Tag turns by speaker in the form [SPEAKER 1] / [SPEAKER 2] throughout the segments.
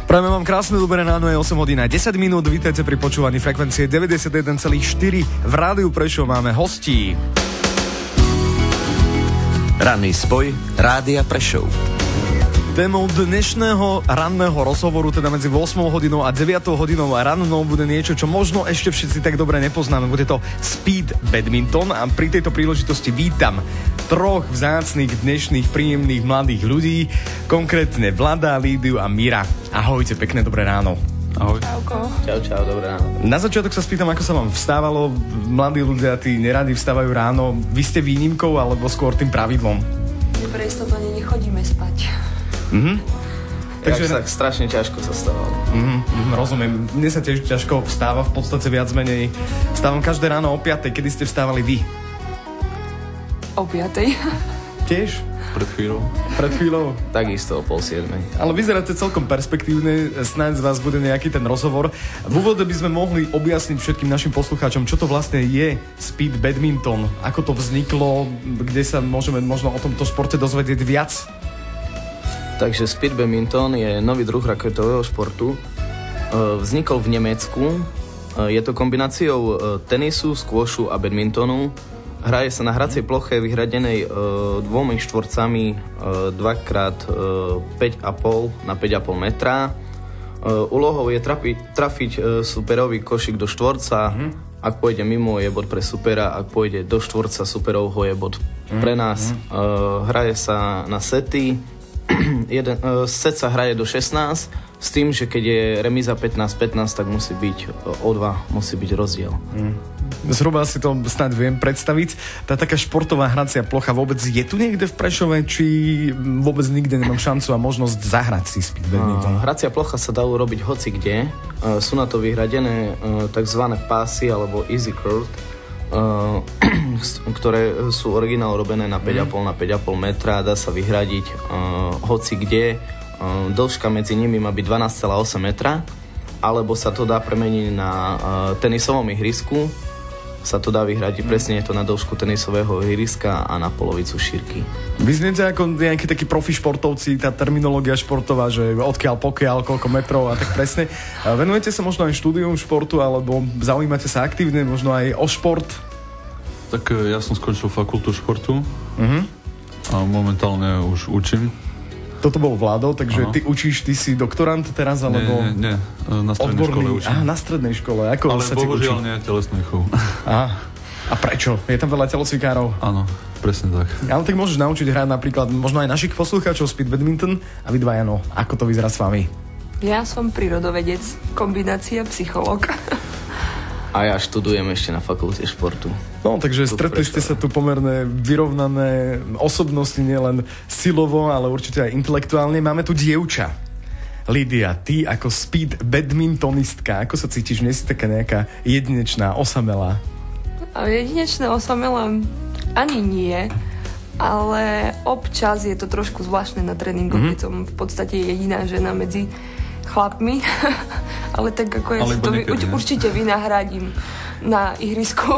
[SPEAKER 1] Prajme vám krásne dobré ráno, je 8 hodín a 10 minút. Vítajte pri počúvaní frekvencie 91,4. V rádiu Prešov máme hostí.
[SPEAKER 2] Ranný spoj Rádia Prešov.
[SPEAKER 1] Témou dnešného ranného rozhovoru, teda medzi 8 hodinou a 9 hodinou a rannou, bude niečo, čo možno ešte všetci tak dobre nepoznáme. Bude to speed badminton a pri tejto príležitosti vítam troch vzácnych dnešných príjemných mladých ľudí, konkrétne Vlada, Lídiu a Mira. Ahojte, pekné dobré ráno.
[SPEAKER 3] Ahoj.
[SPEAKER 4] Čau, dobré ráno.
[SPEAKER 1] Na začiatok sa spýtam, ako sa vám vstávalo. Mladí ľudia, tí neradi vstávajú ráno. Vy ste výnimkou alebo skôr tým pravidlom?
[SPEAKER 5] My pre istotu nechodíme spať.
[SPEAKER 4] Takže tak strašne ťažko sa stávalo.
[SPEAKER 1] Rozumiem. Mne sa tiež ťažko vstáva, v podstate viac menej. Vstávam každé ráno o 5:00. Kedy ste vstávali vy?
[SPEAKER 5] O 5:00.
[SPEAKER 1] Tiež? Pred chvíľou?
[SPEAKER 4] Takisto o 6:30.
[SPEAKER 1] Ale vyzeráte celkom perspektívne, snáď z vás bude nejaký ten rozhovor. V úvode by sme mohli objasniť všetkým našim poslucháčom, čo to vlastne je speed badminton, ako to vzniklo, kde sa môžeme možno o tomto športe dozvedieť viac.
[SPEAKER 4] Takže speed badminton je nový druh raketového športu. Vznikol v Nemecku. Je to kombináciou tenisu, squashu a badmintonu. Hraje sa na hracej ploche vyhradenej dvomi štvorcami 2x5,5 na 5,5 metra. Úlohou je trafiť superový košík do štvorca. Ak pôjde mimo, je bod pre supera. Ak pôjde do štvorca superovho, je bod pre nás. Hraje sa na sety. Set sa hraje do 16 s tým, že keď je remíza 15-15, tak musí byť o 2, musí byť rozdiel.
[SPEAKER 1] Zhruba si to snáď viem predstaviť. Tá taká športová hracia plocha vôbec je tu niekde v Prešove, či vôbec nikde nemám šancu a možnosť zahrať si speed badminton?
[SPEAKER 4] Hracia plocha sa dá urobiť hoci kde. Sú na to vyhradené takzvané pásy alebo easy court, ktoré sú originál robené na 5,5 na 5,5 metra. Dá sa vyhradiť hoci kde. Dĺžka medzi nimi má byť 12,8 metra, alebo sa to dá premeniť na tenisovom ihrisku. Sa to dá vyhradiť, presne je to na dĺžku tenisového ihriska a na polovicu šírky.
[SPEAKER 1] Vy zniete ako nejakí takí profi športovci, tá terminológia športová, že odkiaľ pokiaľ, koľko metrov a tak presne. Venujete sa možno aj štúdium športu, alebo zaujímate sa aktívne možno aj o šport?
[SPEAKER 3] Tak ja som skončil fakultu športu a momentálne už učím.
[SPEAKER 1] Toto bol Vlado, takže ty učíš, ty si doktorant teraz, alebo...
[SPEAKER 3] Nie, na strednej škole učím.
[SPEAKER 1] Na strednej škole, ako
[SPEAKER 3] ale
[SPEAKER 1] sa ti učí?
[SPEAKER 3] Ale bohužiaľ nie telesný chov.
[SPEAKER 1] Aha. A prečo? Je tam veľa telocvikárov?
[SPEAKER 3] Áno, presne tak.
[SPEAKER 1] Ale tak môžeš naučiť hrať napríklad možno aj našich poslucháčov speed badminton a vy dvaja, no, ako to vyzerá s vami?
[SPEAKER 5] Ja som prírodovedec, kombinácia psychológ.
[SPEAKER 4] A ja študujem ešte na fakulte športu.
[SPEAKER 1] No, takže stretli ste sa tu pomerne vyrovnané osobnosti, nielen silovo, ale určite aj intelektuálne. Máme tu dievča. Lídia, ty ako speed badmintonistka, ako sa cítiš? Nie si taká nejaká jedinečná, osamelá?
[SPEAKER 5] Jedinečná, osamelá ani nie, ale občas je to trošku zvláštne na tréningu, keď som v podstate jediná žena medzi chlapmi, ale tak ako ja si to určite vynahradím na ihrisku.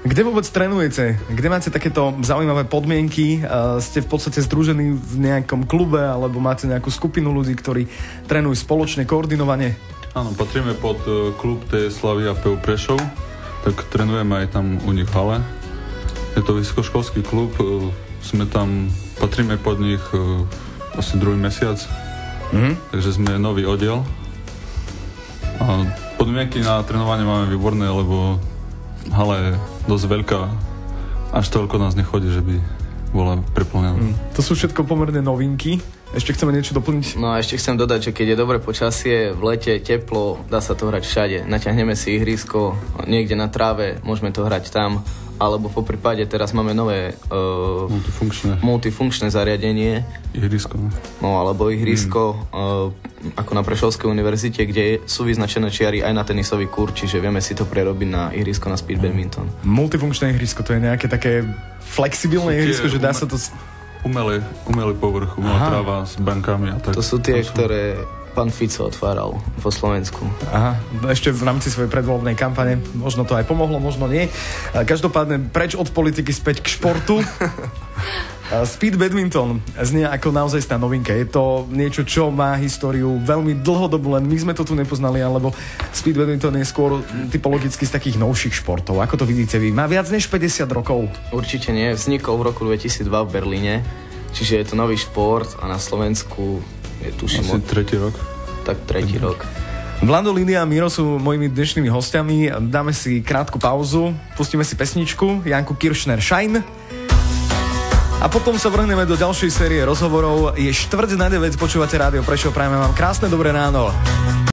[SPEAKER 1] Kde vôbec trénujete? Kde máte takéto zaujímavé podmienky? Ste v podstate združení v nejakom klube alebo máte nejakú skupinu ľudí, ktorí trénujú spoločne, koordinovane?
[SPEAKER 3] Áno, patríme pod klub TS Slavia PU Prešov, tak trénujeme aj tam u nich v hale. Je to vysokoškolský klub, patríme pod nich asi druhý mesiac. Takže sme nový oddiel a podmienky na trénovanie máme výborné, lebo hala je dosť veľká, až toľko nás nechodí, že by bola preplnená.
[SPEAKER 1] To sú všetko pomerne novinky. Ešte chceme niečo doplniť?
[SPEAKER 4] No a ešte chcem dodať, že keď je dobré počasie, v lete teplo, dá sa to hrať všade. Naťahneme si ihrisko niekde na tráve, môžeme to hrať tam, alebo po prípade teraz máme nové multifunkčné zariadenie.
[SPEAKER 3] Ihrisko.
[SPEAKER 4] No alebo ihrisko, ako na Prešovskej univerzite, kde sú vyznačené čiary aj na tenisový kurz, čiže vieme si to prerobiť na ihrisko na speed badminton.
[SPEAKER 1] Multifunkčné ihrisko, to je nejaké také flexibilné ihrisko, že dá sa to...
[SPEAKER 3] Umelý povrch, umelá tráva s bankami a tak.
[SPEAKER 4] To sú tie, ktoré pán Fico otváral vo Slovensku.
[SPEAKER 1] Aha, ešte v rámci svojej predvoľbnej kampane. Možno to aj pomohlo, možno nie. Každopádne preč od politiky späť k športu. Speed badminton znie ako naozaj novinka. Je to niečo, čo má históriu veľmi dlhodobú, len my sme to tu nepoznali, alebo speed badminton je skôr typologicky z takých novších športov. Ako to vidíte vy? Má viac než 50 rokov?
[SPEAKER 4] Určite nie. Vznikol v roku 2002 v Berlíne, čiže je to nový šport a na Slovensku je tuším...
[SPEAKER 3] Asi tretí rok.
[SPEAKER 4] Tak tretí rok.
[SPEAKER 1] Vlado, Lídia a Miro sú mojimi dnešnými hostiami. Dáme si krátku pauzu, pustíme si pesničku Janku Kiršner Shine a potom sa vrhneme do ďalšej série rozhovorov. Je 8:45, počúvate Rádio Prešov, prajeme vám krásne dobré ráno.